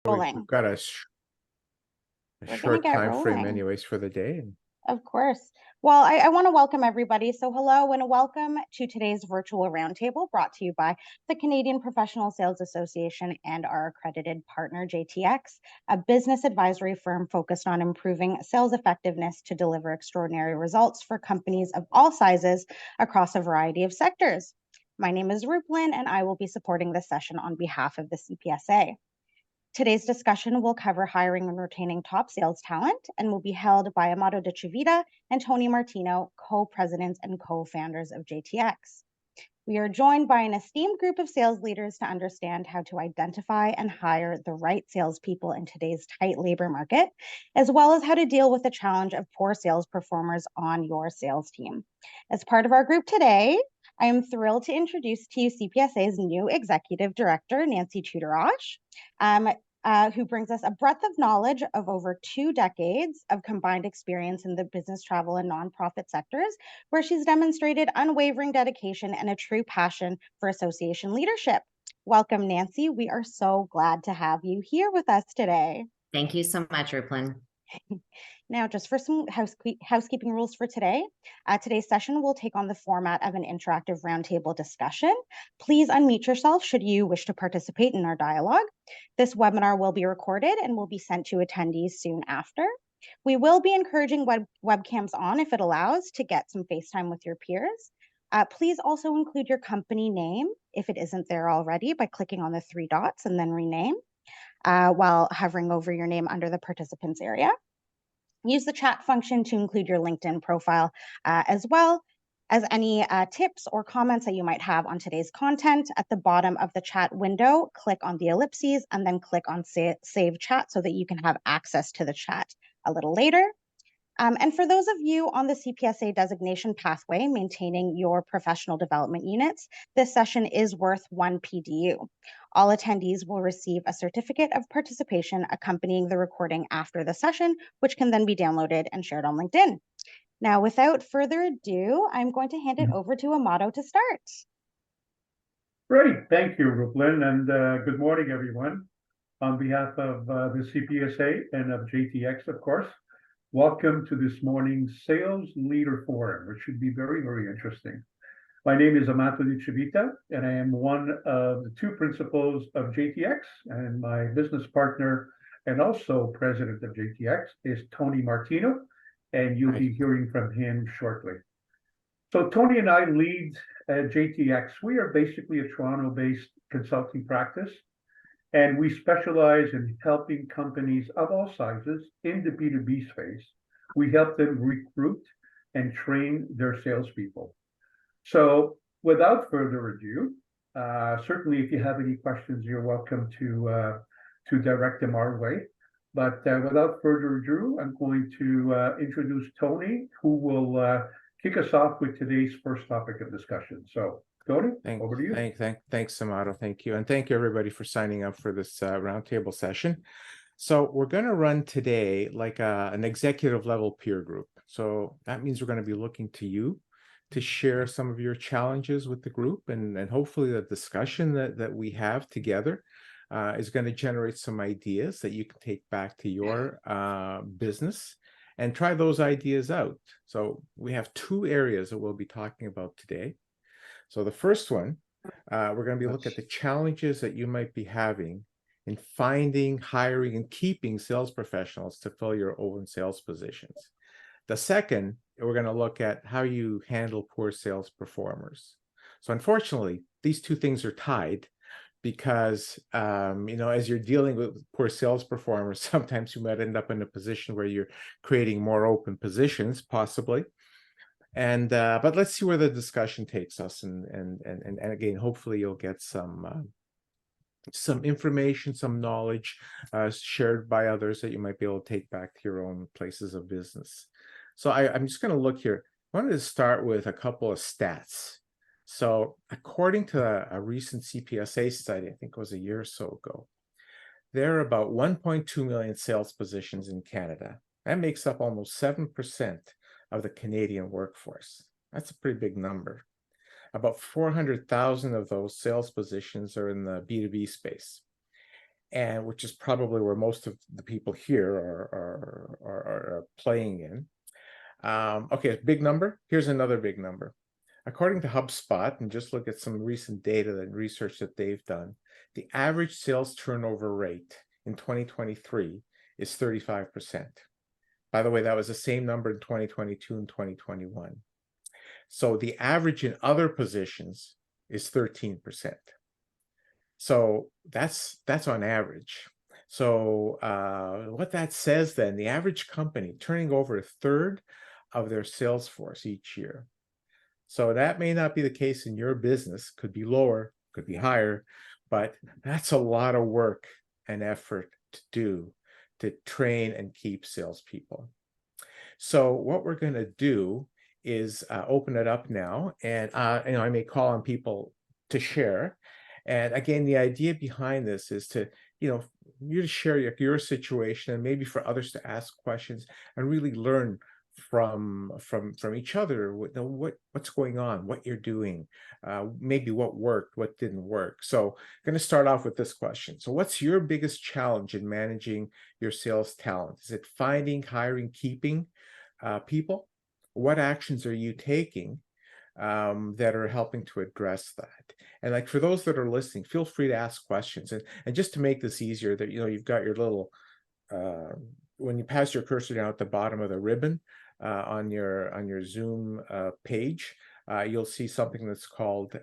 We've Rolling. got a We're gonna short get time frame rolling. anyways for the day. Of course. Well, I want to welcome everybody. So, hello and welcome to today's virtual roundtable brought to you by the Canadian Professional Sales Association and our accredited partner, JTX, a business advisory firm focused on improving sales effectiveness to deliver extraordinary results for companies of all sizes across a variety of sectors. My name is Ruplin, and I will be supporting this session on behalf of the CPSA. Today's discussion will cover hiring and retaining top sales talent and will be held by Amato De Civita and Tony Martino, co-presidents and co-founders of JTX. We are joined by an esteemed group of sales leaders to understand how to identify and hire the right salespeople in today's tight labor market, as well as how to deal with the challenge of poor sales performers on your sales team. As part of our group today, I am thrilled to introduce to you CPSA's new executive director, Nancy Tudorache, who brings us a breadth of knowledge of over 2 decades of combined experience in the business, travel, and nonprofit sectors, where she's demonstrated unwavering dedication and a true passion for association leadership. Welcome, Nancy. We are so glad to have you here with us today. Thank you so much, Ruplin. Now, just for some housekeeping rules for today, today's session will take on the format of an interactive roundtable discussion. Please unmute yourself should you wish to participate in our dialogue. This webinar will be recorded and will be sent to attendees soon after. We will be encouraging webcams on if it allows to get some FaceTime with your peers. Please also include your company name if it isn't there already by clicking on the 3 dots and then rename while hovering over your name under the participants area. Use the chat function to include your LinkedIn profile as well as any tips or comments that you might have on today's content. At the bottom of the chat window, click on the ellipses and then click on Save Chat so that you can have access to the chat a little later. And for those of you on the CPSA designation pathway, maintaining your professional development units, this session is worth 1 PDU. All attendees will receive a certificate of participation accompanying the recording after the session, which can then be downloaded and shared on LinkedIn. Now, without further ado, I'm going to hand it over to Amato to start. Great, thank you, Ruplin, and good morning, everyone. On behalf of the CPSA and of JTX, of course, welcome to this morning's Sales Leader Forum, which should be very, very interesting. My name is Amato De Civita, and I am one of the 2 principals of JTX, and my business partner and also president of JTX is Tony Martino, and you'll be hearing from him shortly. So Tony and I lead JTX. We are basically a Toronto-based consulting practice, and we specialize in helping companies of all sizes in the B2B space. We help them recruit and train their salespeople. So without further ado, certainly if you have any questions, you're welcome to direct them our way. But without further ado, I'm going to introduce Tony, who will kick us off with today's first topic of discussion. So Tony, over to you. Thanks, Amato. Thank you. And thank you, everybody, for signing up for this roundtable session. So we're going to run today like an executive level peer group. So that means we're going to be looking to you to share some of your challenges with the group. And hopefully the discussion that we have together is going to generate some ideas that you can take back to your business and try those ideas out. So we have 2 areas that we'll be talking about today. So the first one, we're going to be looking at the challenges that you might be having in finding, hiring, and keeping sales professionals to fill your open sales positions. The second, we're going to look at how you handle poor sales performers. So unfortunately, these 2 things are tied because, as you're dealing with poor sales performers, sometimes you might end up in a position where you're creating more open positions, possibly. And but let's see where the discussion takes us, and again, hopefully you'll get some information, some knowledge shared by others that you might be able to take back to your own places of business. So I'm just going to look here. I wanted to start with a couple of stats. So according to a recent CPSA study, I think it was a year or so ago, there are about 1.2 million sales positions in Canada. That makes up almost 7% of the Canadian workforce. That's a pretty big number. About 400,000 of those sales positions are in the B2B space. and which is probably where most of the people here are playing in. Okay, big number. Here's another big number. According to HubSpot, and just look at some recent data and research that they've done, the average sales turnover rate in 2023 is 35%. By the way, that was the same number in 2022 and 2021. So the average in other positions is 13%. So that's on average. So what that says then, the average company turning over a third of their sales force each year. So that may not be the case in your business, could be lower, could be higher, but that's a lot of work and effort to do to train and keep salespeople. So what we're going to do is open it up now, and I may call on people to share. And again, the idea behind this is to, you to share your situation, and maybe for others to ask questions and really learn from each other, what's going on, what you're doing, maybe what worked, what didn't work. So I'm going to start off with this question. So what's your biggest challenge in managing your sales talent? Is it finding, hiring, keeping people? What actions are you taking that are helping to address that? And like for those that are listening, feel free to ask questions. And just to make this easier, that you've got your little when you pass your cursor down at the bottom of the ribbon on your Zoom page, you'll see something that's called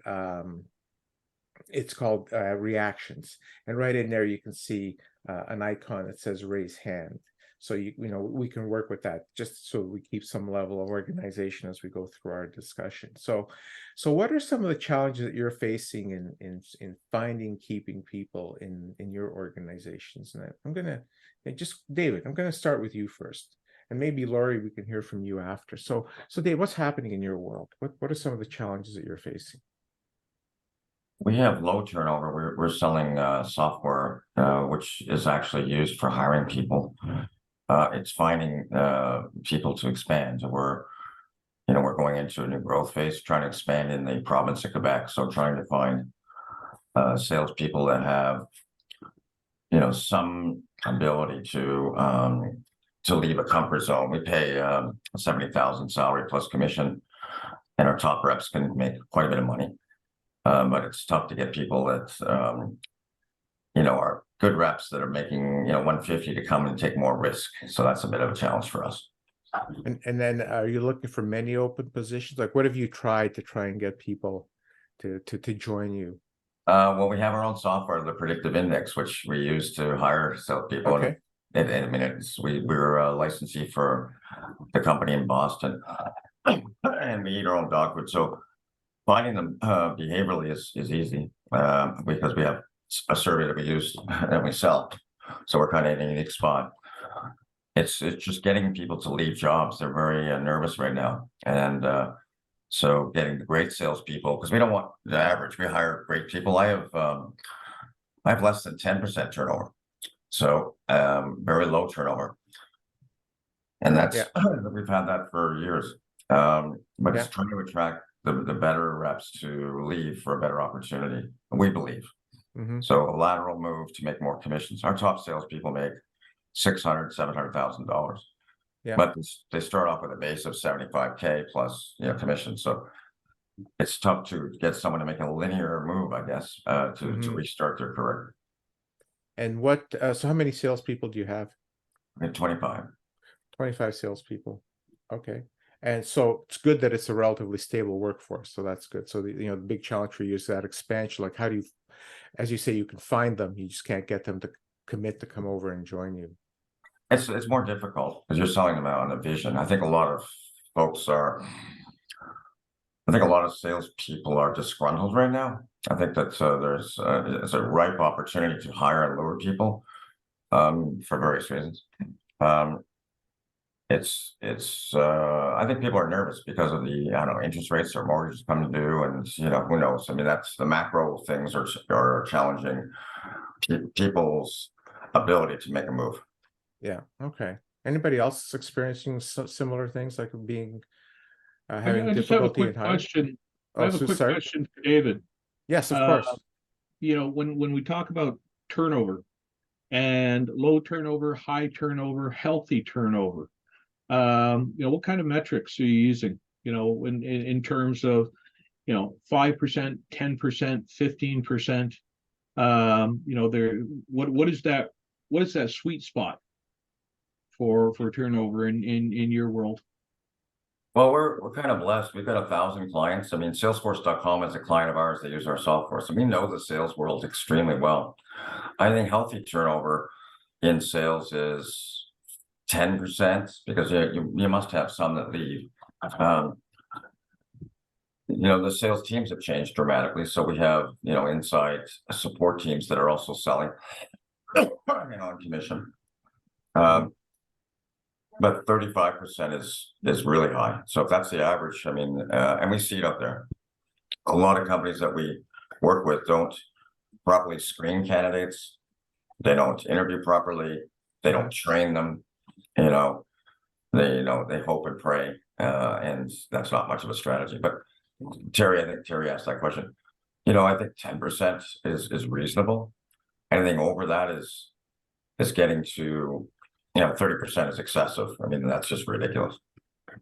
reactions, and right in there you can see an icon that says raise hand. So we can work with that just so we keep some level of organization as we go through our discussion. So what are some of the challenges that you're facing in finding, keeping people in your organizations? And I'm gonna David, I'm gonna start with you first, and maybe Laurie, we can hear from you after. So Dave, what's happening in your world? What are some of the challenges that you're facing? We have low turnover. We're selling software, which is actually used for hiring people. It's finding people to expand. We're going into a new growth phase, trying to expand in the province of Quebec. So trying to find salespeople that have, some ability to leave a comfort zone. We pay $70,000 salary plus commission, and our top reps can make quite a bit of money. But it's tough to get people that are good reps that are making $150 to come and take more risk. So that's a bit of a challenge for us. And then are you looking for many open positions? Like what have you tried to try and get people to join you? Well, we have our own software, the predictive index, which we use to hire salespeople. Okay. And we're a licensee for the company in Boston, and we eat our own dog food. So finding them behaviorally is easy because we have a survey that we use and we sell. So we're kind of in a unique spot. It's just getting people to leave jobs. They're very nervous right now. And so getting the great salespeople, because we don't want the average. We hire great people. I have less than 10% turnover. So very low turnover. And that's we've had that for years. But it's trying to attract the better reps to leave for a better opportunity, we believe. Mm-hmm. So a lateral move to make more commissions. Our top salespeople make $600,000, $700,000. Yeah. But they start off with a base of $75K plus commission. So it's tough to get someone to make a linear move, I guess, to restart their career. And so how many salespeople do you have? I have 25. 25 salespeople. Okay. And so it's good that it's a relatively stable workforce. So that's good. So the big challenge for you is that expansion. Like how do you, as you say, you can find them, you just can't get them to commit to come over and join you. It's more difficult because you're selling them out on a vision. I think a lot of salespeople are disgruntled right now. I think that there's a ripe opportunity to hire and lure people for various reasons. I think people are nervous because of the interest rates or mortgages coming due, and who knows. I mean, that's the macro things are challenging people's ability to make a move. Yeah. Okay. Anybody else experiencing similar things, like being having difficulty in hiring? I have a quick question for David. Yes, of course. When we talk about turnover, and low turnover, high turnover, healthy turnover. What kind of metrics are you using, in terms of, 5%, 10%, 15%? What is that sweet spot for turnover in your world? Well, we're kind of blessed. We've got 1,000 clients. I mean, Salesforce.com is a client of ours that use our software. So we know the sales world extremely well. I think healthy turnover in sales is 10% because you must have some that leave. The sales teams have changed dramatically. So we have, inside support teams that are also selling on commission. But 35% is really high. So if that's the average, I mean, and we see it up there. A lot of companies that we work with don't properly screen candidates. They don't interview properly. They don't train them. They hope and pray, and that's not much of a strategy. But Terry, I think Terry asked that question. I think 10% is reasonable. Anything over that is getting to 30% is excessive. I mean, that's just ridiculous.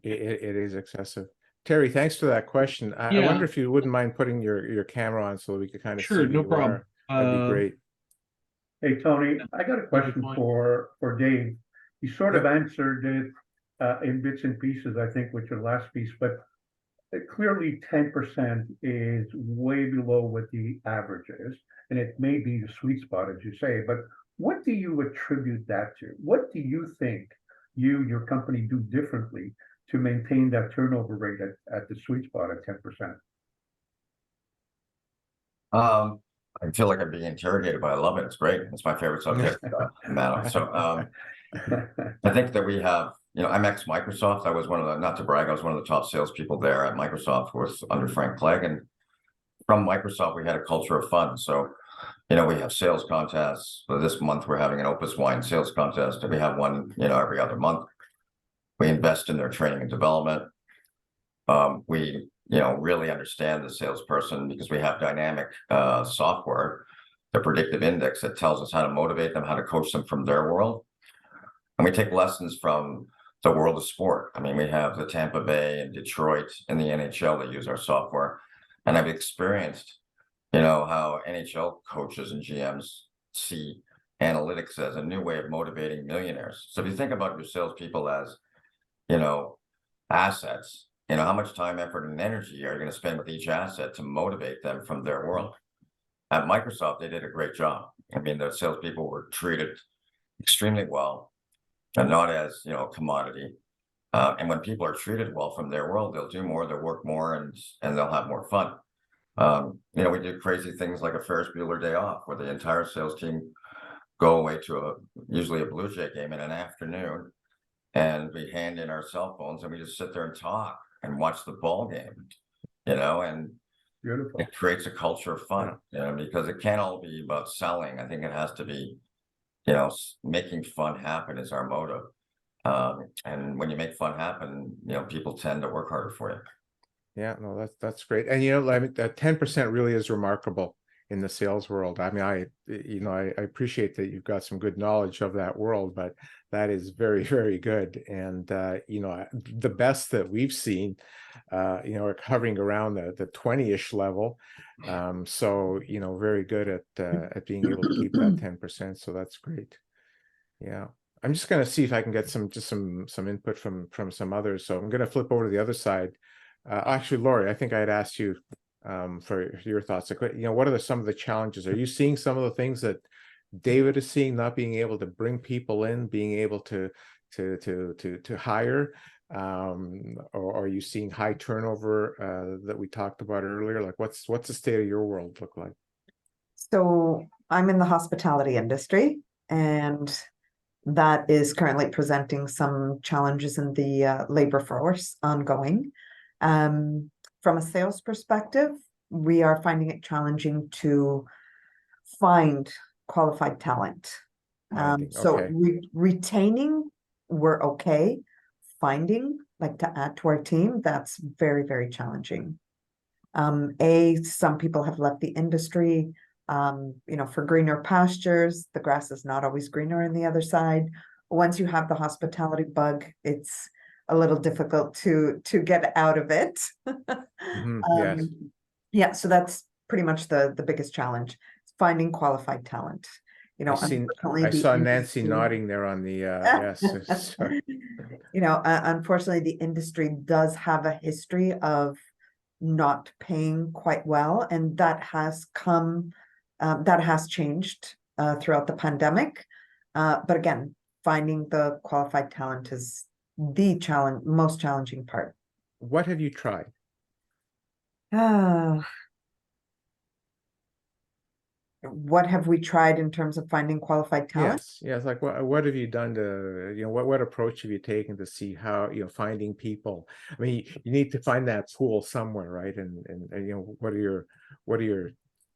It is excessive. Terry, thanks for that question. I wonder if you wouldn't mind putting your camera on so that we could kind of see Sure, no problem. That'd be great. Hey, Tony, I got a question for Dave. You sort of answered it in bits and pieces, I think, with your last piece, but clearly 10% is way below what the average is, and it may be the sweet spot, as you say, but what do you attribute that to? What do you think your company do differently to maintain that turnover rate at the sweet spot at 10%? I feel like I'm being interrogated, but I love it. It's great. It's my favorite subject matter. So I think that we have, I'm ex-Microsoft. I was not to brag, I was one of the top salespeople there at Microsoft, was under Frank Clegg. And from Microsoft, we had a culture of fun. So, we have sales contests. So this month, we're having an Opus Wine sales contest, and we have one, every other month. We invest in their training and development. We, really understand the salesperson because we have dynamic software, the predictive index that tells us how to motivate them, how to coach them from their world. And we take lessons from the world of sport. I mean, we have the Tampa Bay and Detroit and the NHL that use our software. And I've experienced, how NHL coaches and GMs see analytics as a new way of motivating millionaires. So if you think about your salespeople as, assets, how much time, effort, and energy are you going to spend with each asset to motivate them from their world? At Microsoft, they did a great job. I mean, the salespeople were treated extremely well, and not as a commodity. And when people are treated well from their world, they'll do more, they'll work more, and they'll have more fun. We do crazy things like a Ferris Bueller Day Off, where the entire sales team go away to usually a Blue Jay game in an afternoon, and we hand in our cell phones and we just sit there and talk and watch the ball game, and Beautiful. It creates a culture of fun, because it can't all be about selling. I think it has to be, making fun happen is our motto. And when you make fun happen, people tend to work harder for you. Yeah, no, that's great. And I mean, that 10% really is remarkable in the sales world. I mean, I appreciate that you've got some good knowledge of that world, but that is very, very good. And the best that we've seen, are hovering around the 20-ish level. So very good at being able to keep that 10%. So that's great. Yeah. I'm just going to see if I can get some input from some others. So I'm going to flip over to the other side. Actually, Lori, I think I had asked you for your thoughts. What are some of the challenges? Are you seeing some of the things that David is seeing, not being able to bring people in, being able to hire, or are you seeing high turnover that we talked about earlier? Like, what's the state of your world look like? So I'm in the hospitality industry, and that is currently presenting some challenges in the labor force ongoing. From a sales perspective, we are finding it challenging to find qualified talent. So retaining, we're okay. Finding, like to add to our team, that's very, very challenging. Some people have left the industry. for greener pastures, the grass is not always greener on the other side. Once you have the hospitality bug, it's a little difficult to get out of it. Yes. Yeah, so that's pretty much the biggest challenge, finding qualified talent. Unfortunately, I the saw Nancy industry- nodding there on the, yes. Sorry. Unfortunately, the industry does have a history of not paying quite well, and that has changed throughout the pandemic. But again, finding the qualified talent is the most challenging part. What have you tried? What have we tried in terms of finding qualified talent? Yes, like what have you done to, what approach have you taken to see how, finding people? I mean, you need to find that pool somewhere, right? And what are your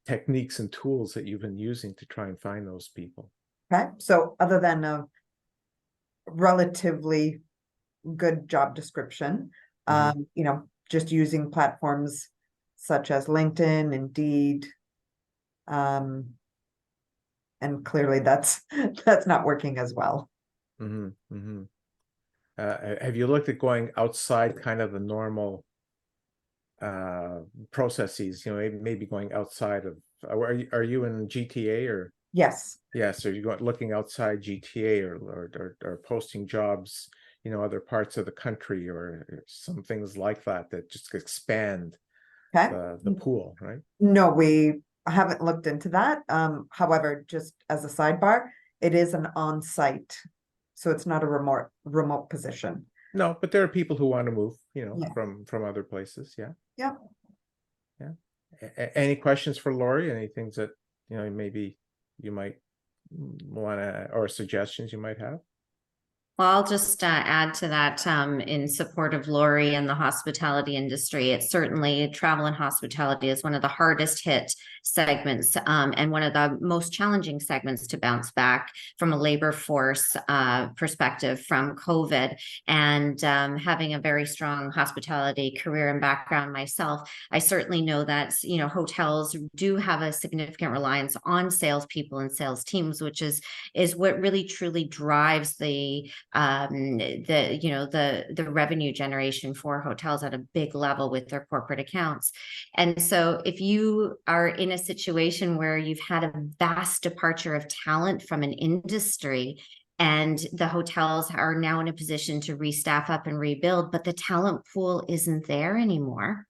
techniques and tools that you've been using to try and find those people? Okay, so other than a relatively good job description, just using platforms such as LinkedIn, Indeed, and clearly that's not working as well. Have you looked at going outside kind of the normal processes, maybe going outside of, are you in GTA or? Yes. Yes, are you looking outside GTA or posting jobs, other parts of the country or some things like that just expand the pool, right? No, we haven't looked into that. However, just as a sidebar, it is an on-site, so it's not a remote position. No, but there are people who want to move, Yeah. from other places. Yeah. Yeah. Any questions for Lori? Any things that, maybe you might want to, or suggestions you might have? Well, I'll just add to that in support of Lori and the hospitality industry. It's certainly travel and hospitality is one of the hardest hit segments and one of the most challenging segments to bounce back from a labor force perspective from COVID. And having a very strong hospitality career and background myself, I certainly know that, hotels do have a significant reliance on salespeople and sales teams, which is what really truly drives the revenue generation for hotels at a big level with their corporate accounts. And so if you are in a situation where you've had a vast departure of talent from an industry and the hotels are now in a position to restaff up and rebuild, but the talent pool isn't there anymore,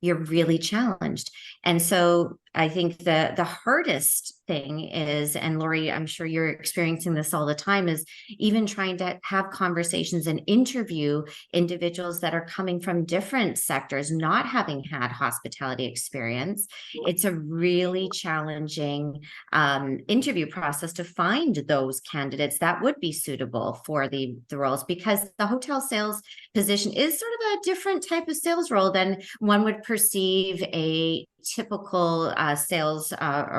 you're really challenged. And so I think the hardest thing is, and Lori, I'm sure you're experiencing this all the time, is even trying to have conversations and interview individuals that are coming from different sectors, not having had hospitality experience. It's a really challenging interview process to find those candidates that would be suitable for the roles, because the hotel sales position is sort of a different type of sales role than one would perceive a typical sales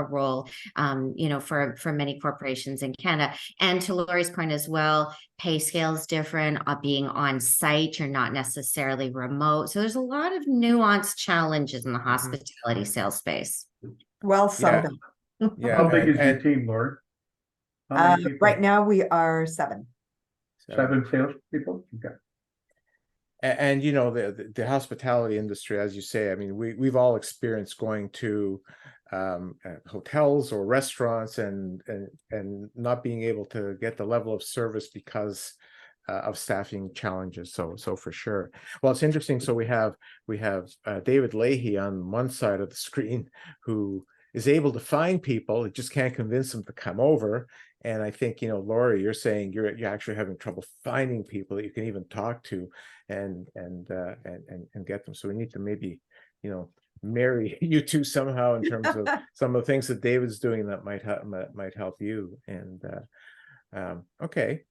role, for many corporations in Canada. And to Lori's point as well, pay scale is different. Being on site, you're not necessarily remote. So there's a lot of nuanced challenges in the hospitality sales space. Well summed up. Yeah. How big is your team, Lori? How many people? Right now we are 7. 7 salespeople? Okay. And the hospitality industry, as you say, I mean, we've all experienced going to hotels or restaurants and not being able to get the level of service because of staffing challenges. So for sure. Well, it's interesting. So we have David Leahy on one side of the screen who is able to find people. It just can't convince them to come over. And I think, Lori, you're saying you're actually having trouble finding people that you can even talk to and get them. So we need to maybe, marry you two somehow in terms of some of the things that David's doing that might help you. And okay.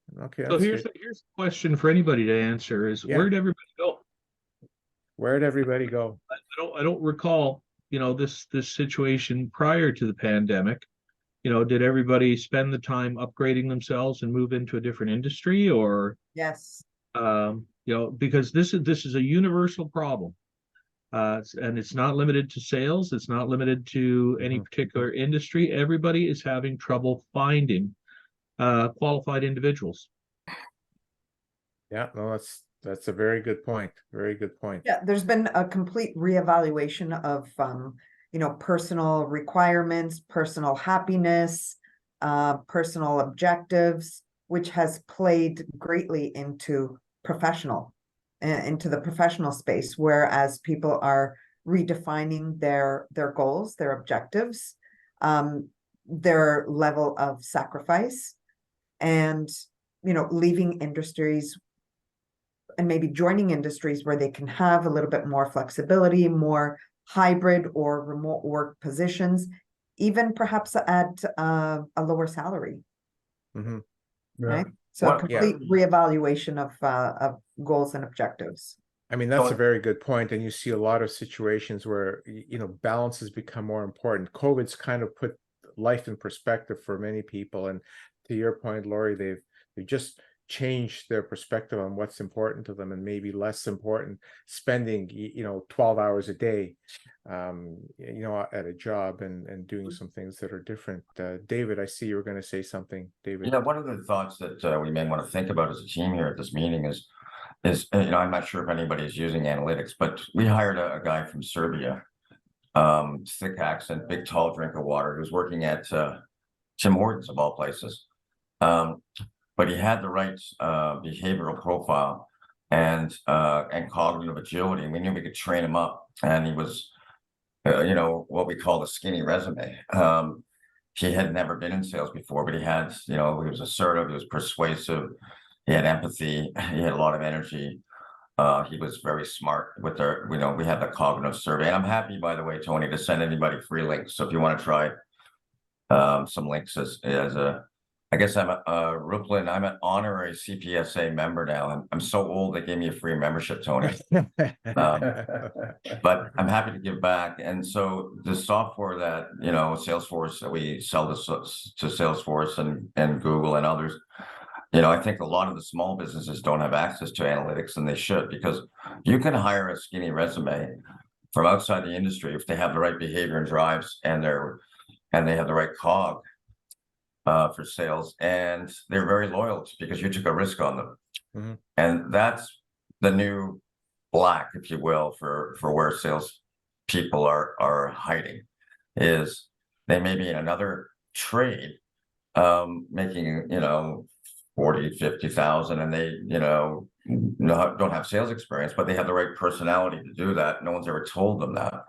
So here's a question for anybody to answer is, Yeah. where'd everybody go? Where'd everybody go? I don't recall, this situation prior to the pandemic. Did everybody spend the time upgrading themselves and move into a different industry, or Yes. because this is a universal problem. And it's not limited to sales. It's not limited to any particular industry. Everybody is having trouble finding qualified individuals. Yeah, no, that's a very good point. Very good point. Yeah, there's been a complete reevaluation of, personal requirements, personal happiness, personal objectives, which has played greatly into into the professional space, whereas people are redefining their goals, their objectives, their level of sacrifice, and, leaving industries and maybe joining industries where they can have a little bit more flexibility, more hybrid or remote work positions, even perhaps at a lower salary, Mhm. Yeah. right? So a What- yeah. complete reevaluation of goals and objectives. I mean, that's a So- very good point, and you see a lot of situations where balance has become more important. COVID's kind of put life in perspective for many people, and to your point, Lori, they've just changed their perspective on what's important to them, and maybe less important spending 12 hours a day at a job and doing some things that are different. David, I see you were going to say something. David. Yeah, one of the thoughts that we may want to think about as a team here at this meeting is I'm not sure if anybody is using analytics, but we hired a guy from Serbia, thick accent, big tall drink of water, who's working at Tim Hortons of all places. But he had the right behavioral profile and cognitive agility, and we knew we could train him up. And he was, what we call the skinny resume. He had never been in sales before, but he was assertive, he was persuasive, he had empathy, he had a lot of energy. He was very smart with we have the cognitive survey. And I'm happy, by the way, Tony, to send anybody free links. So if you want to try some links as I guess I'm Ruplin, I'm an honorary CPSA member now. I'm so old they gave me a free membership, Tony. But I'm happy to give back. And so the software that, Salesforce, that we sell to Salesforce and Google and others, I think a lot of the small businesses don't have access to analytics, and they should, because you can hire a skinny resume from outside the industry if they have the right behavior and drives, and they have the right cog for sales, and they're very loyal because you took a risk on them. Mhm. And that's the new black, if you will, for where sales people are hiding, is they may be in another trade, making 40, 50,000, and they don't have sales experience, but they have the right personality to do that. No one's ever told them that.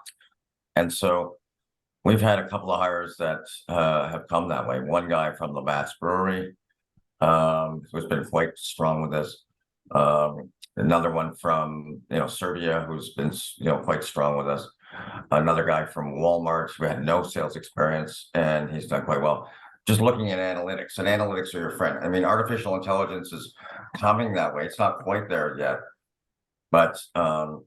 And so we've had a couple of hires that have come that way. One guy from the Bass Brewery, who's been quite strong with us. Another one from Serbia, who's been quite strong with us. Another guy from Walmart who had no sales experience, and he's done quite well. Just looking at analytics, and analytics are your friend. I mean, artificial intelligence is coming that way. It's not quite there yet, but I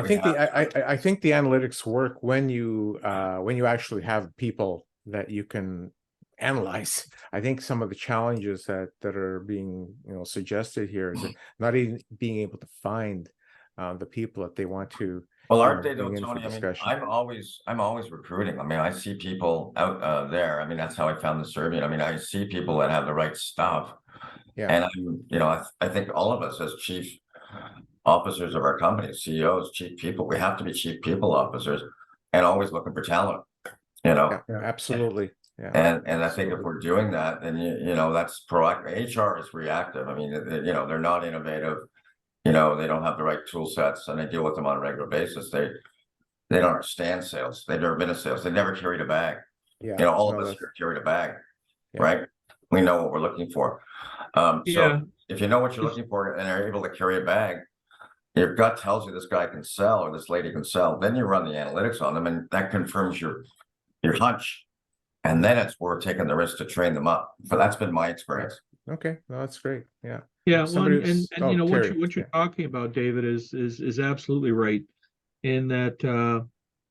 think I think the analytics work when you actually have people that you can analyze. I think some of the challenges that are being suggested here is that not even being able to find the people that they want to. Well, aren't they though, bring in for Tony? I mean, discussion. I'm always recruiting. I mean, I see people out there. I mean, that's how I found the Serbian. I mean, I see people that have the right stuff. Yeah. And I think all of us as chief officers of our company, CEOs, chief people, we have to be chief people officers and always looking for talent, Yeah, absolutely. Yeah. And I think if we're doing that, then that's proactive. HR is reactive. I mean, they're not innovative. They don't have the right tool sets, and they deal with them on a regular basis. They don't understand sales. They've never been in sales. They never carried a bag. Yeah. All of us here carried a bag, Yeah. right? We know what we're looking for. Yeah. So if you know what you're looking for and are able to carry a bag, your gut tells you this guy can sell or this lady can sell. Then you run the analytics on them, and that confirms your hunch. And then it's worth taking the risk to train them up. But that's been my experience. Okay, no, that's great. Yeah. Yeah, well, Somebody and was- what Terry, you're talking about, David, is absolutely right. In that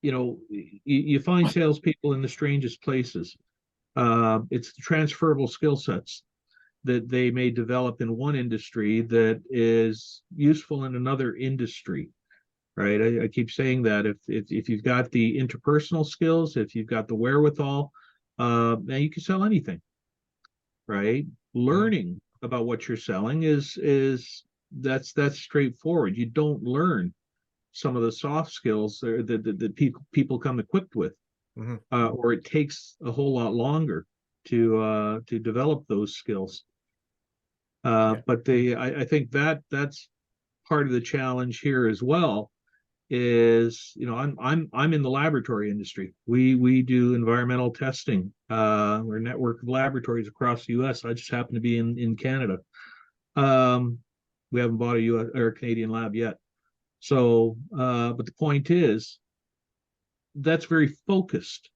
you find salespeople in the strangest places. It's the transferable skill sets that they may develop in one industry that is useful in another industry. right? I keep saying that if you've got the interpersonal skills, if you've got the wherewithal, now you can sell anything, right? Learning about what you're selling that's straightforward. You don't learn some of the soft skills that people come equipped with, or it takes a whole lot longer to develop those skills. But I think that's part of the challenge here as well. Is, you know, I'm in the laboratory industry. We do environmental testing. We're a network of laboratories across the U.S. I just happen to be in Canada. We haven't bought a U.S. or a Canadian lab yet. So, but the point is, that's very focused.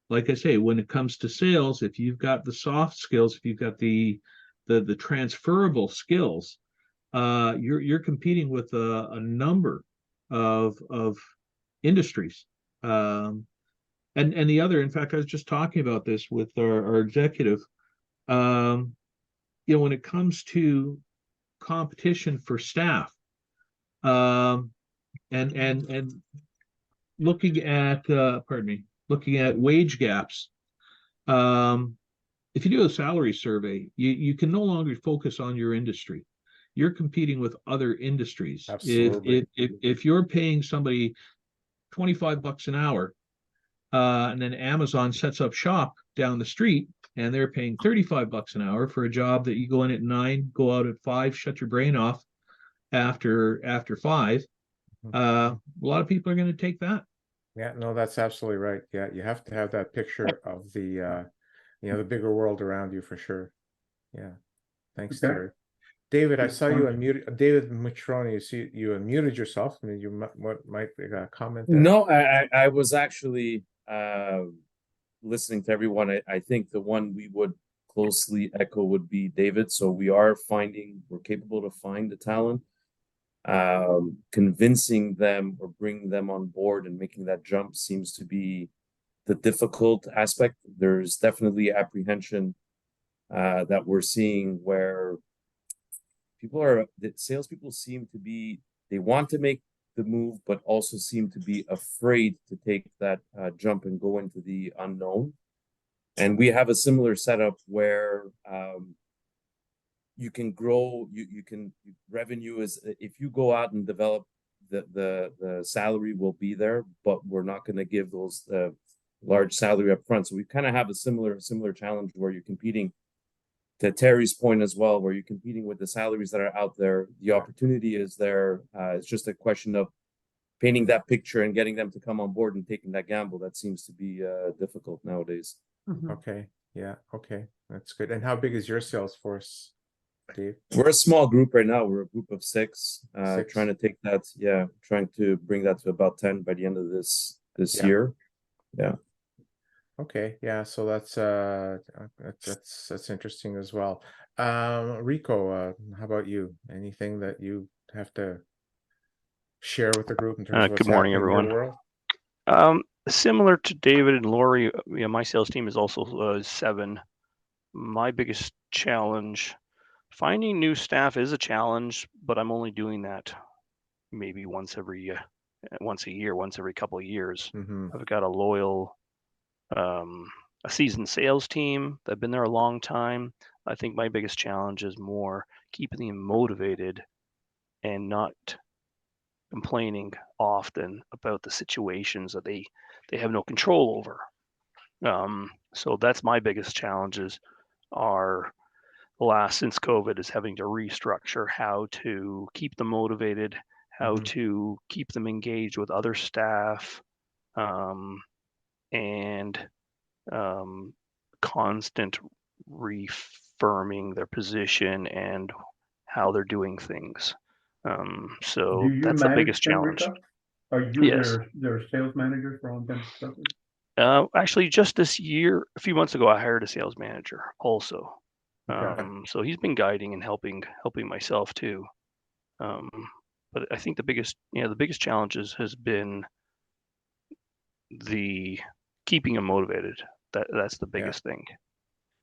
Like I say, when it comes to sales, if you've got the soft skills, if you've got the transferable skills, you're competing with a number of industries. And the other, in fact, I was just talking about this with our executive. You know, when it comes to competition for staff, and looking at looking at wage gaps. If you do a salary survey, you can no longer focus on your industry. You're competing with other industries. Absolutely. If you're paying somebody $25 an hour, and then Amazon sets up shop down the street and they're paying $35 an hour for a job that you go in at 9, go out at 5, shut your brain off after 5, a lot of people are going to take that. Yeah, no, that's absolutely right. Yeah, you have to have that picture of the you know, the bigger world around you for sure. Yeah. Thanks, Okay. Terry. David, I Good saw you point. unmuted. David Matroni, you unmuted yourself. I mean, what might comment there? No, I was actually listening to everyone. I think the one we would closely echo would be David. So we're capable to find the talent. Convincing them or bringing them on board and making that jump seems to be the difficult aspect. There's definitely apprehension that we're seeing where salespeople seem to be, they want to make the move, but also seem to be afraid to take that jump and go into the unknown. And we have a similar setup where you can grow, revenue is, if you go out and develop, the salary will be there, but we're not going to give those large salary up front. So we kind of have a similar challenge where you're competing, to Terry's point as well, where you're competing with the salaries that are out there. The opportunity is there. It's just a question of painting that picture and getting them to come on board and taking that gamble. That seems to be difficult nowadays. Okay. Yeah. Okay. That's good. And how big is your sales force, Dave? We're a small group right now. We're a group of 6, 6. trying to bring that to about 10 by the end of this year. Yeah. Okay, yeah, so that's interesting as well. Rico, how about you? Anything that you have to share with the group in terms of what's Good morning, happening in everyone. your world? Similar to David and Lori, yeah, my sales team is also 7. My biggest challenge, finding new staff is a challenge, but I'm only doing that maybe once a year, once every couple of years. I've got a loyal, a seasoned sales team that's been there a long time. I think my biggest challenge is more keeping them motivated and not complaining often about the situations that they have no control over. So that's my biggest challenges are since COVID is having to restructure how to keep them motivated, how to keep them engaged with other staff, and constant reaffirming their position and how they're doing things. So Do you that's the manage biggest them, challenge. Rico? Are you Yes. their sales manager for all intents and purposes? Actually, just this year, a few months ago, I hired a sales manager also. Okay. So he's been guiding and helping myself too. But I think the biggest challenges has been the keeping them motivated. That's the biggest thing.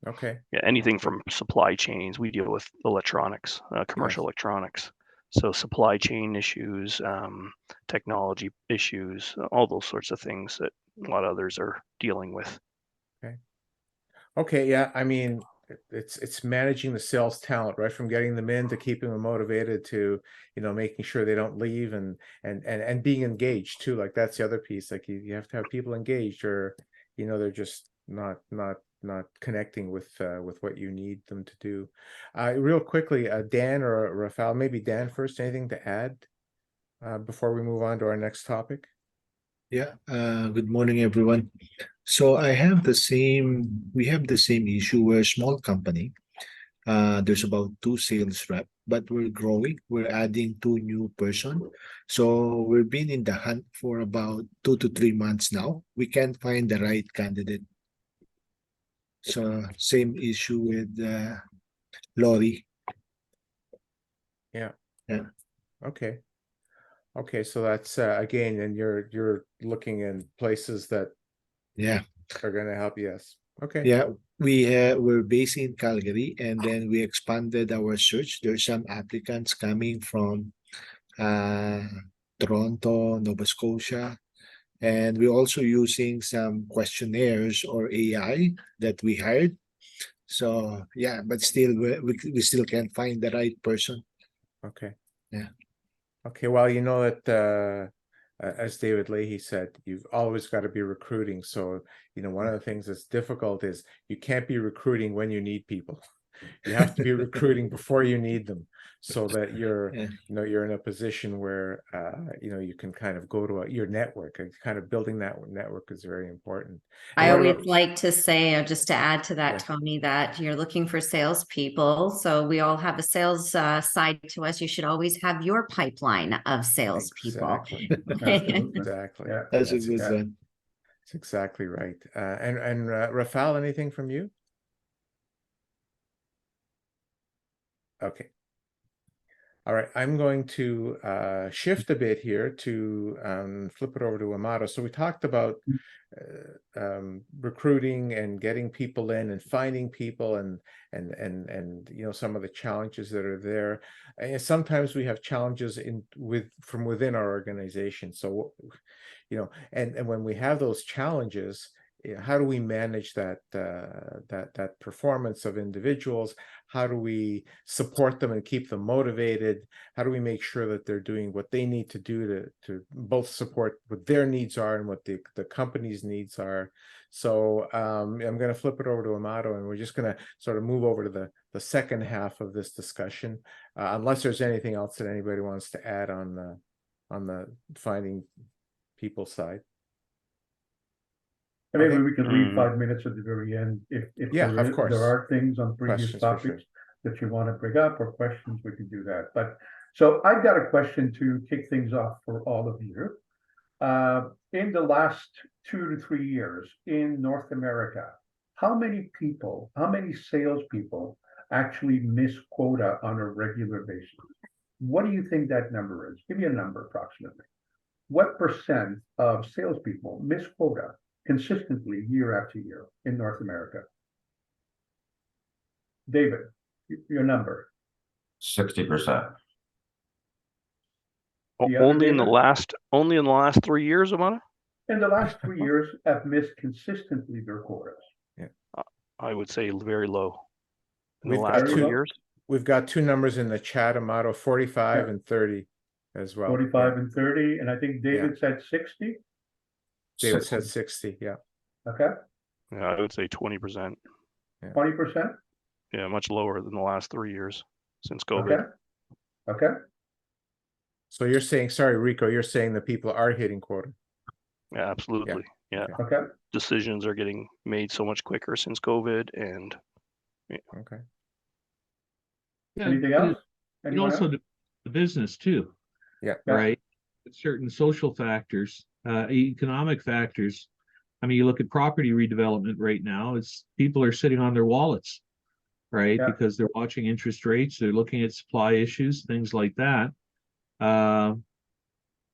Okay. Yeah, anything from supply chains. We deal with electronics, commercial electronics. So supply chain issues, technology issues, all those sorts of things that a lot of others are dealing with. Okay, yeah, I mean, it's managing the sales talent, right? From getting them in to keeping them motivated to, making sure they don't leave and being engaged too. Like that's the other piece. Like you have to have people engaged or, they're just not connecting with what you need them to do. Real quickly, Dan or Rafael, maybe Dan first, anything to add before we move on to our next topic? Yeah, good morning, everyone. So we have the same issue. We're a small company. There's about 2 sales rep, but we're growing. We're adding 2 new person. So we've been in the hunt for about 2 to 3 months now. We can't find the right candidate. So same issue with Lori. Yeah. Yeah. Okay. Okay, so that's again, and you're looking in places that Yeah. are going to help. Yes. Okay. Yeah, we're based in Calgary, and then we expanded our search. There's some applicants coming from uh, Toronto, Nova Scotia, and we're also using some questionnaires or AI that we hired. So yeah, but still we still can't find the right person. Okay. Yeah. Okay. Well, you know that as David Leahy said, you've always got to be recruiting. So, one of the things that's difficult is you can't be recruiting when you need people. You have to be recruiting before you need them, so that you're, Yeah. you're in a position where, you can kind of go to your network. And kind of building that network is very important. And I what always about- like to say, just to add to that, Yeah. Tony, that you're looking for salespeople. So we all have a sales side to us. You should always have your pipeline of salespeople. Exactly. Exactly. Yeah. That's a That's good exactly, one. that's exactly right. And Rafal, anything from you? Okay. All right, I'm going to shift a bit here to flip it over to Amado. So we talked about recruiting and getting people in and finding people and some of the challenges that are there. And sometimes we have challenges from within our organization. So and when we have those challenges, how do we manage that performance of individuals? How do we support them and keep them motivated? How do we make sure that they're doing what they need to do to both support what their needs are and what the company's needs are? So I'm going to flip it over to Amado, and we're just going to sort of move over to the second half of this discussion, unless there's anything else that anybody wants to add on the finding people side. And maybe Okay. we can leave 5 minutes at the very end if Yeah, of course. there are things on previous Questions for topics sure. that you want to bring up or questions, we can do that. But so I've got a question to kick things off for all of you. In the last 2 to 3 years in North America, how many salespeople actually miss quota on a regular basis? What do you think that number is? Give me a number approximately. What percent of salespeople miss quota consistently year after year in North America? David, your number. 60%. The other Only in the David? last 3 years, Amado? In the last 3 years have missed consistently their quotas. I would say very low. In the We've last got Very 3 low? years. We've got two numbers in the chat, Amado, 45 Yeah. and 30 as well. 45 Yeah. and 30, and I think David said 60. David said 60, yeah. Okay, Yeah, I would say 20%. 20%. Yeah, much lower than the last 3 years since COVID. Okay, okay. So you're saying, sorry, Rico, you're saying that people are hitting quota. Yeah, absolutely. Yeah. Okay. Okay. Decisions are getting made so much quicker since COVID, and Okay. Yeah, Anything but else? it Anyone also else? the business too, Yeah. right? Certain social factors, economic factors. I mean, you look at property redevelopment right now, it's people are sitting on their wallets, right? Yeah. Because they're watching interest rates, they're looking at supply issues, things like that.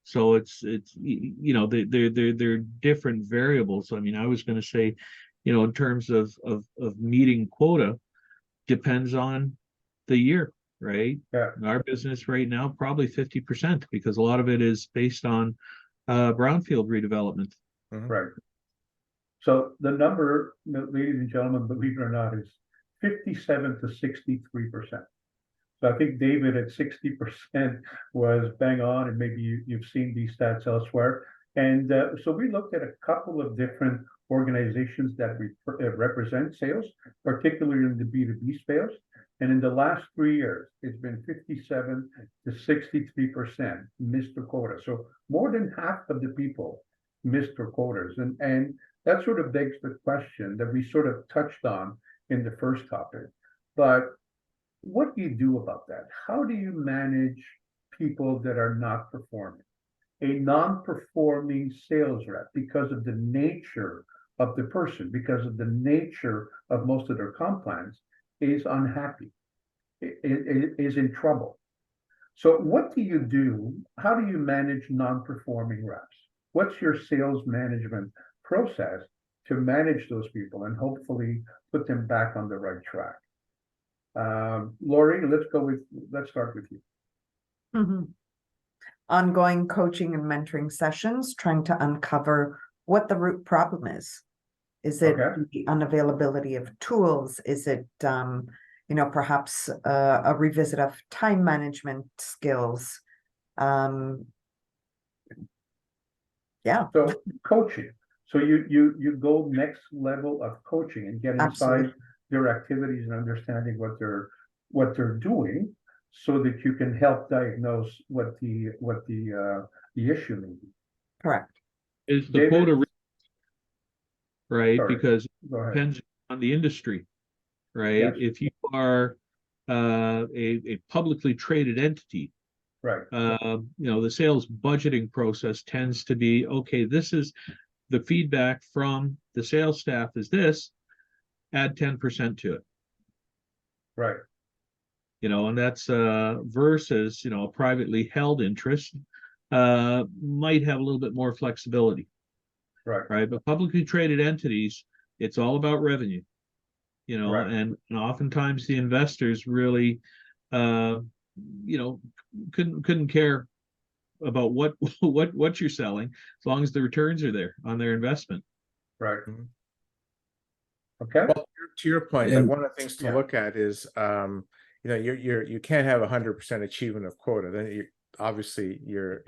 So they're different variables. I mean, I was going to say, in terms of meeting quota, depends on the year. right? Yeah. Our business right now, probably 50%, because a lot of it is based on brownfield redevelopment. Right. So the number, ladies and gentlemen, believe it or not, is 57 to 63%. So I think David at 60% was bang on, and maybe you've seen these stats elsewhere. And so we looked at a couple of different organizations that represent sales, particularly in the B2B space. And in the last 3 years, it's been 57 to 63% missed their quota. So more than half of the people missed their quotas. And that sort of begs the question that we sort of touched on in the first topic. But what do you do about that? How do you manage people that are not performing? A non-performing sales rep, because of the nature of the person, because of the nature of most of their comp plans, is unhappy, is in trouble. So what do you do? How do you manage non-performing reps? What's your sales management process to manage those people and hopefully put them back on the right track? Lori, let's start with you. Mhm. Ongoing coaching and mentoring sessions, trying to uncover what the root problem is. Is it Okay. the unavailability of tools? Is it, perhaps a revisit of time management skills? Yeah, So coaching. So you go next level of coaching and get inside Absolutely. their activities and understanding what they're doing, so that you can help diagnose what the issue may be. correct. Is the David? quota right? Sorry. Because it Go ahead. depends on the industry, right? Yes. If you are a publicly traded entity, Right. the sales budgeting process tends to be, okay, this is the feedback from the sales staff is this, add 10% to it, Right. and that's versus, a privately held interest might have a little bit more flexibility, Right. but publicly traded entities, it's all about revenue, Right. and oftentimes the investors really, couldn't care about what you're selling as long as the returns are there on their investment. Right. Mhm. Okay. Well, to your point, like And- one of the things to Yeah. look at is, you can't have 100% achievement of quota. Then you obviously you're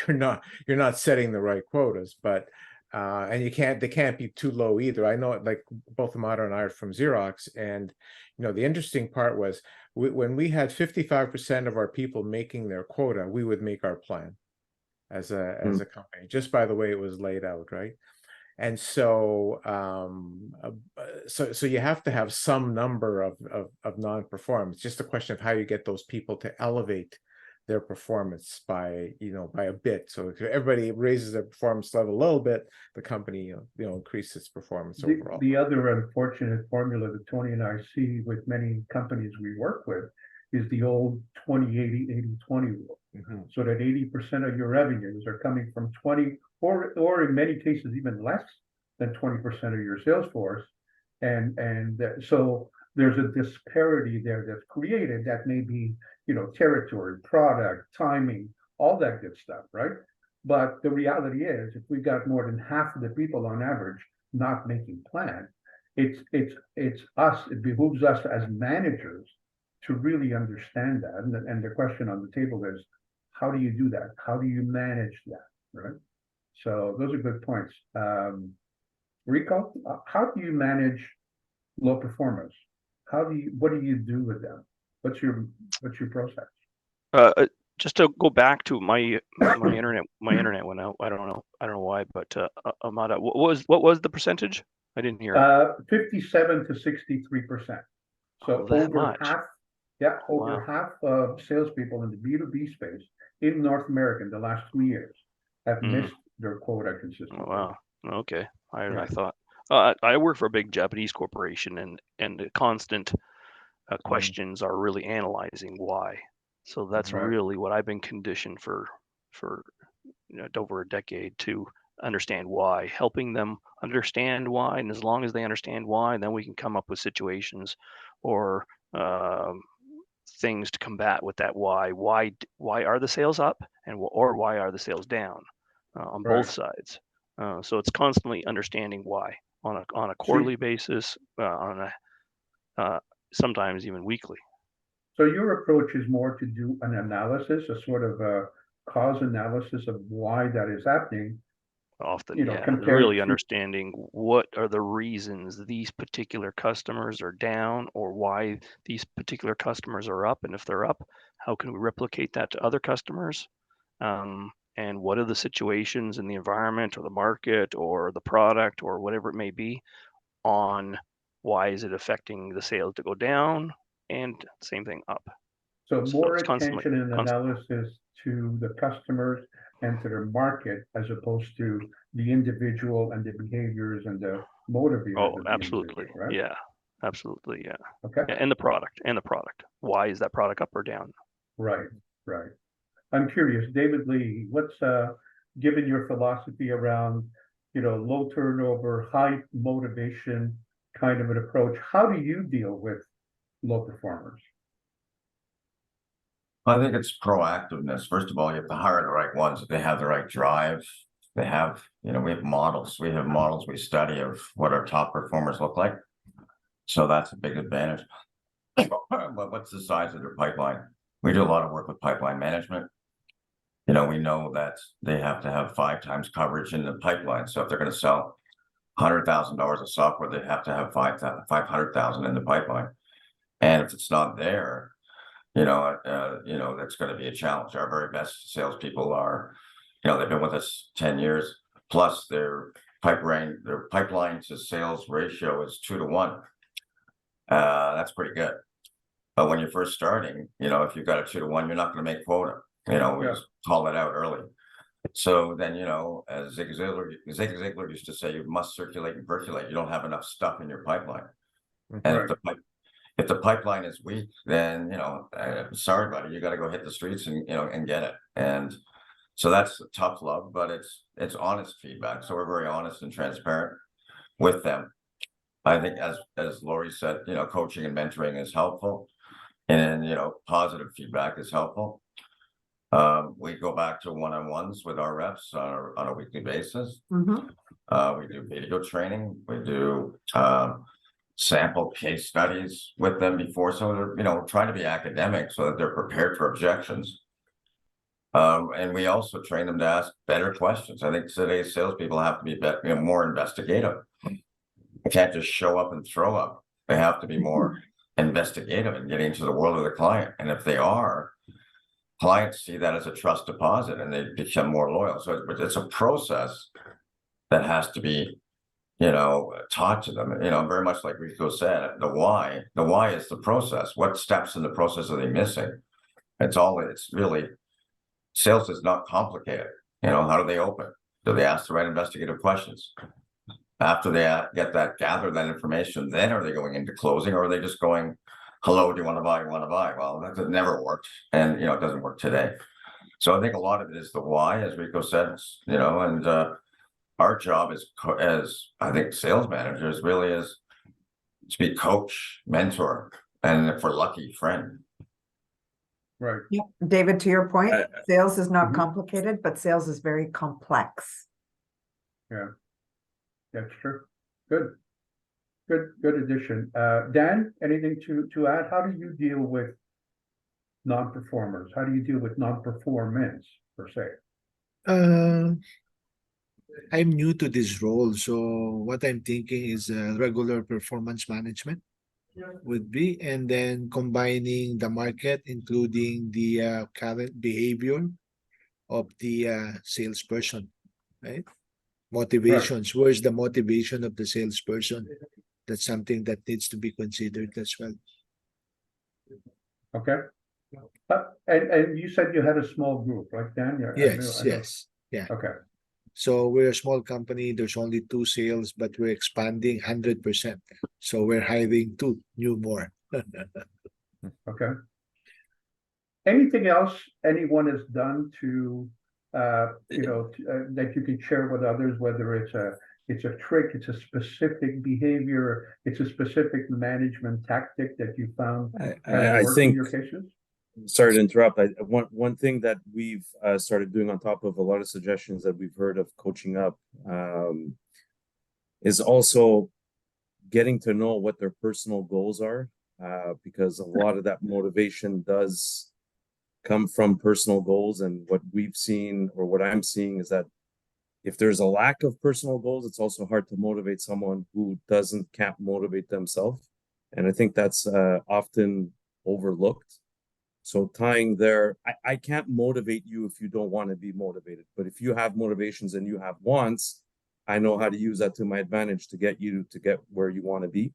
not setting the right quotas, but and they can't be too low either. I know it, like both Amada and I are from Xerox, and the interesting part was when we had 55% of our people making their quota, we would make our plan as a company, just by the way it was laid out, right? And so so you have to have some number of non-performance. Just a question of how you get those people to elevate their performance by a bit. So if everybody raises their performance level a little bit, the company increases its performance overall. The other unfortunate formula that Tony and I see with many companies we work with is the old 20-80, 80-20 rule. Mhm. So that 80% of your revenues are coming from 20, or in many cases even less than 20% of your sales force. And so there's a disparity there that's created that may be, territory, product, timing, all that good stuff, right? But the reality is, if we've got more than half of the people on average not making plan, it's us, it behooves us as managers to really understand that. And the question on the table is, how do you do that? How do you manage that, right? So those are good points. Rico, how do you manage low performers? What do you do with them? What's your process? Just to go back to my internet went out. I don't know why, but Amada, what was the percentage? I didn't hear it. 57 to 63%. So that over much. half, over Wow. half of salespeople in the B2B space in North America in the last 2 years have missed their quota consistently. Oh, wow. Okay. I Yeah. thought I work for a big Japanese corporation, and the constant questions are really analyzing why. So that's Right. really what I've been conditioned for over a decade to understand why, helping them understand why, and as long as they understand why, then we can come up with situations or things to combat with that why. Why are the sales up, or why are the sales down on both sides? So it's constantly understanding why on a quarterly basis, on a sometimes even weekly. So your approach is more to do an analysis, a sort of a cause analysis of why that is happening. Often, You know, yeah, compared really to- understanding what are the reasons these particular customers are down, or why these particular customers are up, and if they're up, how can we replicate that to other customers? And what are the situations in the environment or the market or the product or whatever it may be, on why is it affecting the sales to go down, and same thing up. So more it's constantly attention and analysis to the customers and to their market, as opposed to the individual and the behaviors and the motivators Oh, of the absolutely. individual, right? Yeah, absolutely. Yeah. Okay, Yeah, and the product. Why is that product up or down? right. I'm curious, David Lee, what's given your philosophy around, low turnover, high motivation kind of an approach, how do you deal with low performers? I think it's proactiveness. First of all, you have to hire the right ones. If they have the right drive, they have, we have models. We have models we study of what our top performers look like. So that's a big advantage. But what's the size of their pipeline? We do a lot of work with pipeline management. We know that they have to have 5 times coverage in the pipeline. So if they're going to sell $100,000 of software, they have to have 500,000 in the pipeline. And if it's not there, that's going to be a challenge. Our very best salespeople are, they've been with us 10 years, plus their pipeline to sales ratio is 2 to 1. That's pretty good. But when you're first starting, if you've got a 2 to 1, you're not going to make quota. We just call it out early. So then, as Zig Ziglar used to say, you must circulate and percolate. You don't have enough stuff in your pipeline. And if the pipeline is weak, then, sorry, buddy, you got to go hit the streets and, and get it. And so that's tough love, but it's honest feedback. So we're very honest and transparent with them. I think as Lori said, coaching and mentoring is helpful, and, positive feedback is helpful. We go back to one-on-ones with our reps on a weekly basis. We do video training. We do, sample case studies with them before, so they're trying to be academic so that they're prepared for objections, and we also train them to ask better questions. I think today's salespeople have to be more investigative. They can't just show up and throw up. They have to be more investigative and getting into the world of the client, and if they are, clients see that as a trust deposit and they become more loyal. So it's a process that has to be taught to them, very much like Rico said, the why is the process. What steps in the process are they missing? It's really, sales is not complicated. How do they open? Do they ask the right investigative questions? After they gather that information, then are they going into closing, or are they just going, hello, do you want to buy? Well, that never worked. And, it doesn't work today. So I think a lot of it is the why, as Rico said, and, our job as I think sales managers really is to be coach, mentor, and if we're lucky, friend. Right. Yeah, David, to your point, sales is not Mhm. complicated, but sales is very complex. Yeah, that's true. Good addition. Dan, anything to add? How do you deal with non-performers? How do you deal with non-performance per se? I'm new to this role, so what I'm thinking is regular performance management would be, and then combining the market, including the current behavior of the salesperson, right? Motivations. Where's the motivation of the salesperson? That's something that needs to be considered as well. Okay. And you said you had a small group, right, Dan? Yeah, Yes, I know. yes, yeah. Okay. So we're a small company. There's only 2 sales, but we're expanding 100%. So we're hiring 2 more. Okay. Anything else anyone has done to, that you can share with others, whether it's a it's a trick, it's a specific behavior, it's a specific management tactic that you found has I worked in think, your cases? sorry to interrupt. One thing that we've started doing on top of a lot of suggestions that we've heard of coaching up is also getting to know what their personal goals are, because a lot of that motivation does come from personal goals. And what we've seen, or what I'm seeing, is that if there's a lack of personal goals, it's also hard to motivate someone who can't motivate themselves. And I think that's often overlooked. So tying there, I can't motivate you if you don't want to be motivated. But if you have motivations and you have wants, I know how to use that to my advantage to get you to get where you want to be.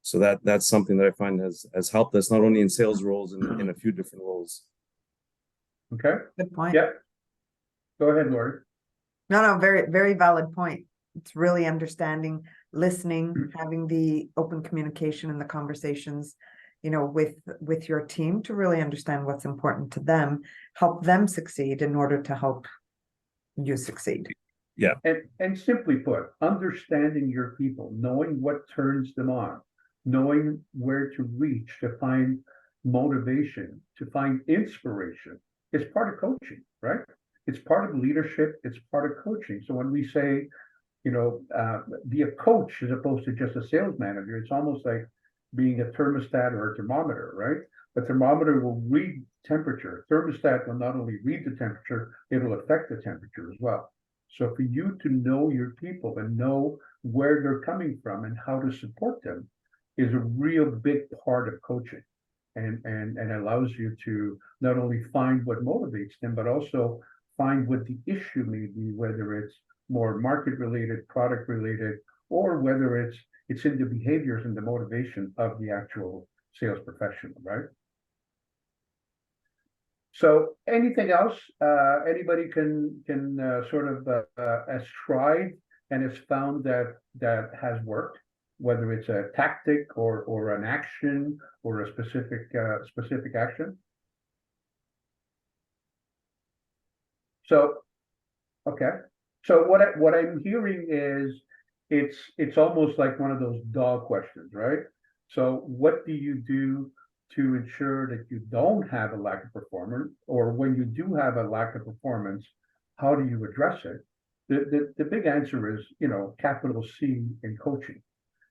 So that's something that I find has helped us not only in sales roles, in a few different roles. Okay, Good point. yep. Go ahead, Lori. No, very, very valid point. It's really understanding, listening, having the open communication and the conversations, you know, with your team to really understand what's important to them, help them succeed in order to help you succeed. Yeah. And simply put, understanding your people, knowing what turns them on, knowing where to reach to find motivation, to find inspiration, is part of coaching, right? It's part of leadership, it's part of coaching. So when we say, you know, be a coach as opposed to just a sales manager, it's almost like being a thermostat or a thermometer, right? The thermometer will read temperature. Thermostat will not only read the temperature, it'll affect the temperature as well. So for you to know your people and know where they're coming from and how to support them is a real big part of coaching, and allows you to not only find what motivates them, but also find what the issue may be, whether it's more market related, product related, or whether it's in the behaviors and the motivation of the actual sales professional, right? So anything else anybody can sort of has tried and has found that has worked, whether it's a tactic or an action or a specific action? So, okay. So what I'm hearing is it's almost like one of those dog questions, right? So what do you do to ensure that you don't have a lack of performance, or when you do have a lack of performance, how do you address it? The big answer is, you know, capital C in coaching.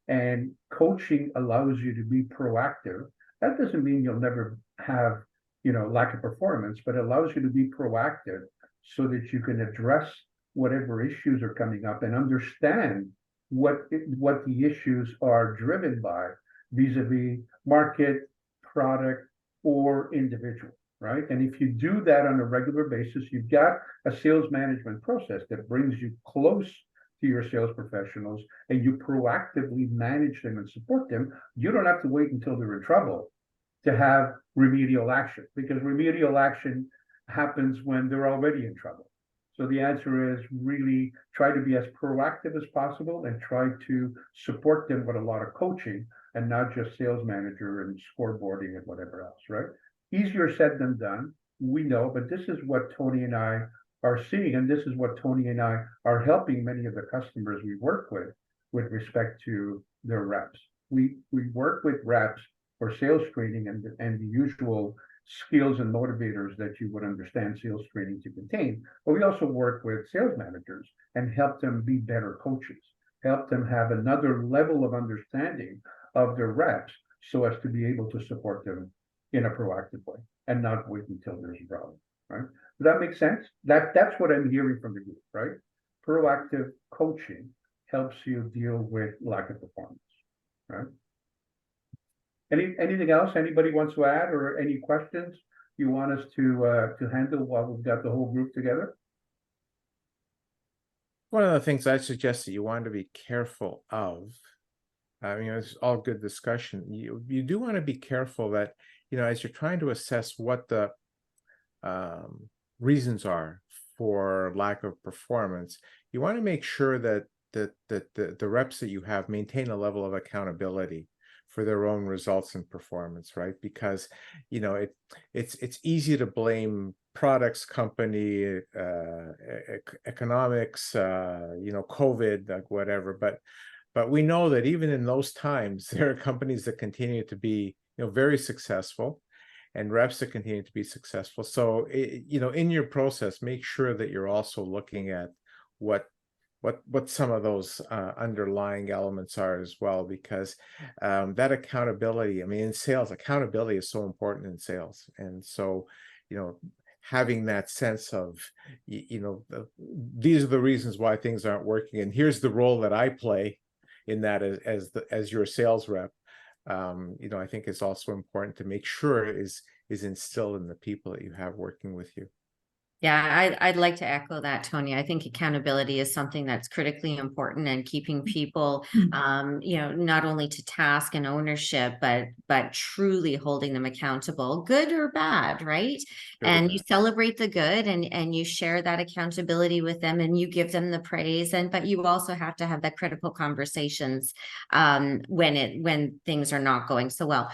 And coaching allows you to be proactive. That doesn't mean you'll never have, you know, lack of performance, but it allows you to be proactive so that you can address whatever issues are coming up and understand what the issues are driven by, vis-a-vis market, product, or individual, right? And if you do that on a regular basis, you've got a sales management process that brings you close to your sales professionals, and you proactively manage them and support them. You don't have to wait until they're in trouble to have remedial action, because remedial action happens when they're already in trouble. So the answer is really try to be as proactive as possible and try to support them with a lot of coaching and not just sales manager and scoreboarding and whatever else, right? Easier said than done, we know, but this is what Tony and I are seeing, and this is what Tony and I are helping many of the customers we work with respect to their reps. We work with reps for sales training and the usual skills and motivators that you would understand sales training to contain, but we also work with sales managers and help them be better coaches, help them have another level of understanding of their reps so as to be able to support them in a proactive way and not wait until there's a problem, right? Does that make sense? That's what I'm hearing from the group, right? Proactive coaching helps you deal with lack of performance, right? Anything else anybody wants to add, or any questions you want us to handle while we've got the whole group together? One of the things I suggest that you want to be careful of, I mean, it's all good discussion. You do want to be careful that, you know, as you're trying to assess what the reasons are for lack of performance, you want to make sure that the reps that you have maintain a level of accountability for their own results and performance, right? Because, you know, it's easy to blame products company, economics, COVID, like whatever. But we know that even in those times, there are companies that continue to be, very successful, and reps that continue to be successful. So, in your process, make sure that you're also looking at what some of those underlying elements are as well, because that accountability, I mean, in sales, accountability is so important in sales. And so, having that sense of, these are the reasons why things aren't working, and here's the role that I play in that as your sales rep, I think it's also important to make sure is instilled in the people that you have working with you. Yeah, I'd like to echo that, Tony. I think accountability is something that's critically important, and keeping people, not only to task and ownership, but truly holding them accountable, good or bad, right? Good or And you bad. celebrate the good, and you share that accountability with them, and you give them the praise, but you also have to have the critical conversations when things are not going so well.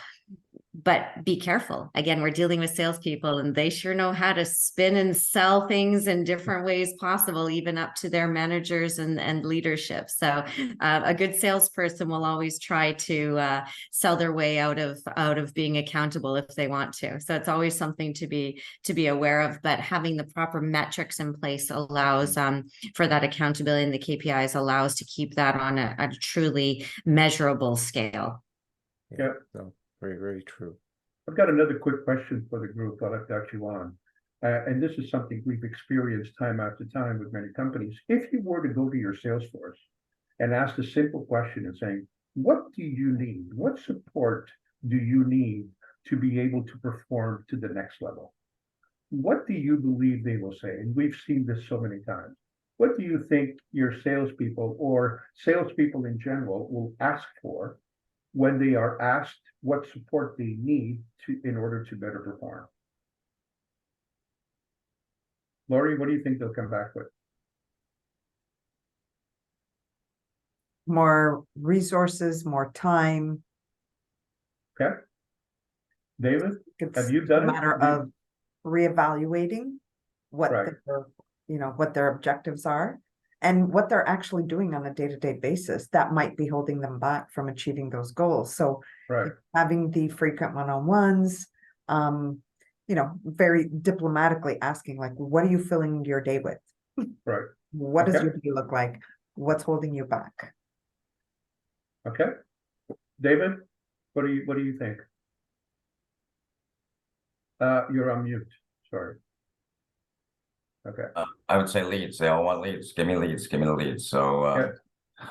But be careful. Again, we're dealing with salespeople, and they sure know how to spin and sell things in different ways possible, even up to their managers and leadership. So a good salesperson will always try to sell their way out of being accountable if they want to. So it's always something to be aware of. But having the proper metrics in place allows for that accountability, and the KPIs allows to keep that on a truly measurable scale. Yeah. No. Very, very true. I've got another quick question for the group I'd like to ask you on. And this is something we've experienced time after time with many companies. If you were to go to your sales force and ask a simple question and saying, what do you need? What support do you need to be able to perform to the next level? What do you believe they will say? And we've seen this so many times. What do you think your salespeople or salespeople in general will ask for when they are asked what support they need in order to better perform? Lori, what do you think they'll come back with? More resources, more time. Okay. David, It's have you done a matter of reevaluating what Right. what their objectives are and what they're actually doing on a day-to-day basis that might be holding them back from achieving those goals. So Right. having the frequent one-on-ones, very diplomatically asking, like, what are you filling your day with? Right. What does Okay. your day look like? What's holding you back? Okay. David, what do you think? You're on mute. Sorry. Okay. I would say leads. They all want leads. Give me leads. Give me the leads. So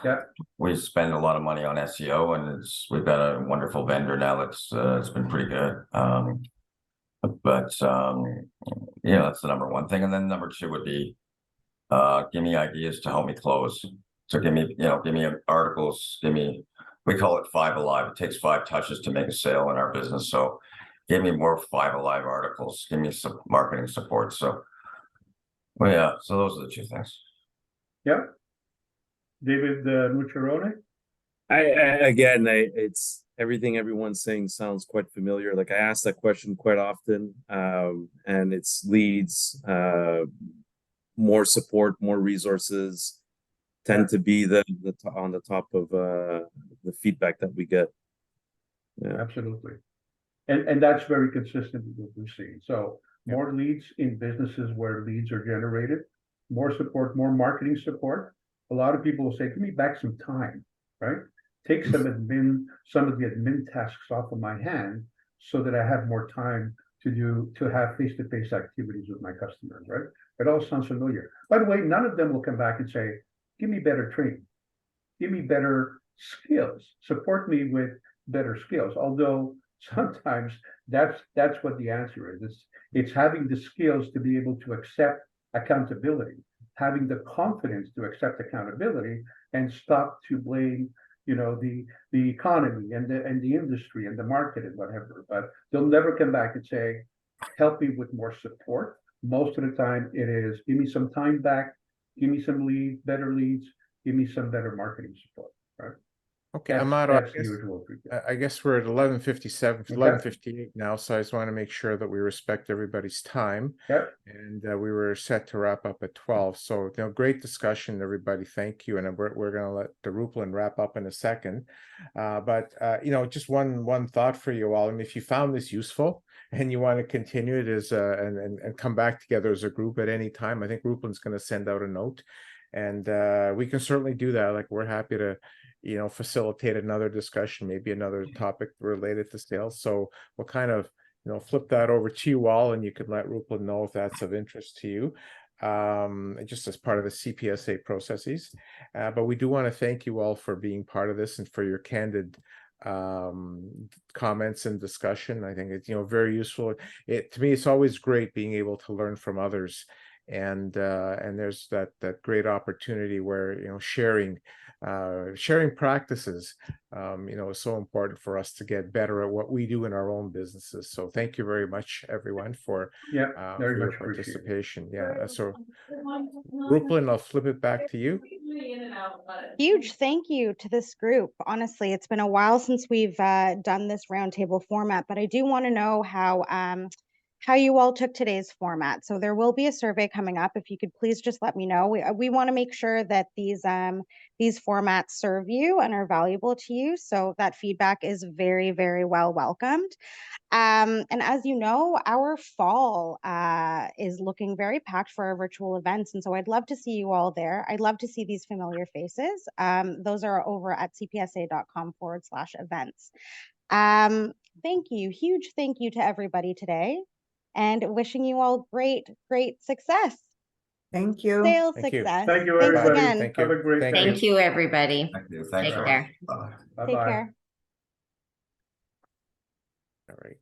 Yeah. we spend a lot of money on SEO, and we've got a wonderful vendor now that's it's been pretty good. But that's the number one thing. And then number two would be give me ideas to help me close. So give me articles, we call it 5 Alive. It takes 5 touches to make a sale in our business. So give me more 5 Alive articles, give me some marketing support. So so those are the 2 things. Yeah. David Mucciarone? It's everything everyone's saying sounds quite familiar. Like, I ask that question quite often, and it's leads, more support, more resources tend to be on the top of the feedback that we get. Yeah. Absolutely. And that's very consistent with what we've seen. So more leads in businesses where leads are generated, more support, more marketing support. A lot of people will say, give me back some time, right? Take some of the admin tasks off of my hand so that I have more time to have face-to-face activities with my customers, right? It all sounds familiar. By the way, none of them will come back and say, give me better training, give me better skills, support me with better skills. Although sometimes that's what the answer is. It's having the skills to be able to accept accountability, having the confidence to accept accountability and stop to blame the economy and the industry and the market and whatever. But they'll never come back and say, help me with more support. Most of the time it is, give me some time back, give me some better leads, give me some better marketing support, right? Okay, Amato, That's the usual. I guess we're at 11:57, Okay. 11:58 now, so I just want to make sure that we respect everybody's time. Yep. And we were set to wrap up at 12. So, great discussion, everybody. Thank you. And we're going to let the Ruplan wrap up in a second. But just one thought for you all. And if you found this useful and you want to continue it and come back together as a group at any time, I think Ruplan's going to send out a note. And we can certainly do that. Like, we're happy to facilitate another discussion, maybe another topic related to sales. So we'll kind of, flip that over to you all, and you can let Ruplan know if that's of interest to you, just as part of the CPSA processes. But we do want to thank you all for being part of this and for your candid comments and discussion. I think it's, very useful. To me, it's always great being able to learn from others. And there's that great opportunity where, sharing practices, is so important for us to get better at what we do in our own businesses. So thank you very much, everyone, for very your much appreciated. participation. Yeah. So Ruplan, I'll flip it back to you. Huge thank you to this group. Honestly, it's been a while since we've done this roundtable format, but I do want to know how you all took today's format. So there will be a survey coming up. If you could please just let me know. We want to make sure that these formats serve you and are valuable to you. So that feedback is very, very well welcomed. And as you know, our fall is looking very packed for our virtual events. And so I'd love to see you all there. I'd love to see these familiar faces. Those are over at cpsa.com/events. Thank you. Huge thank you to everybody today, and wishing you all great success. Thank you. Sales Thank you. success. Thank you, Thanks everybody. again. Thank you. Have a great day. Thank you, everybody. Thank you. Take Thanks. care. Bye-bye. Take care. All right.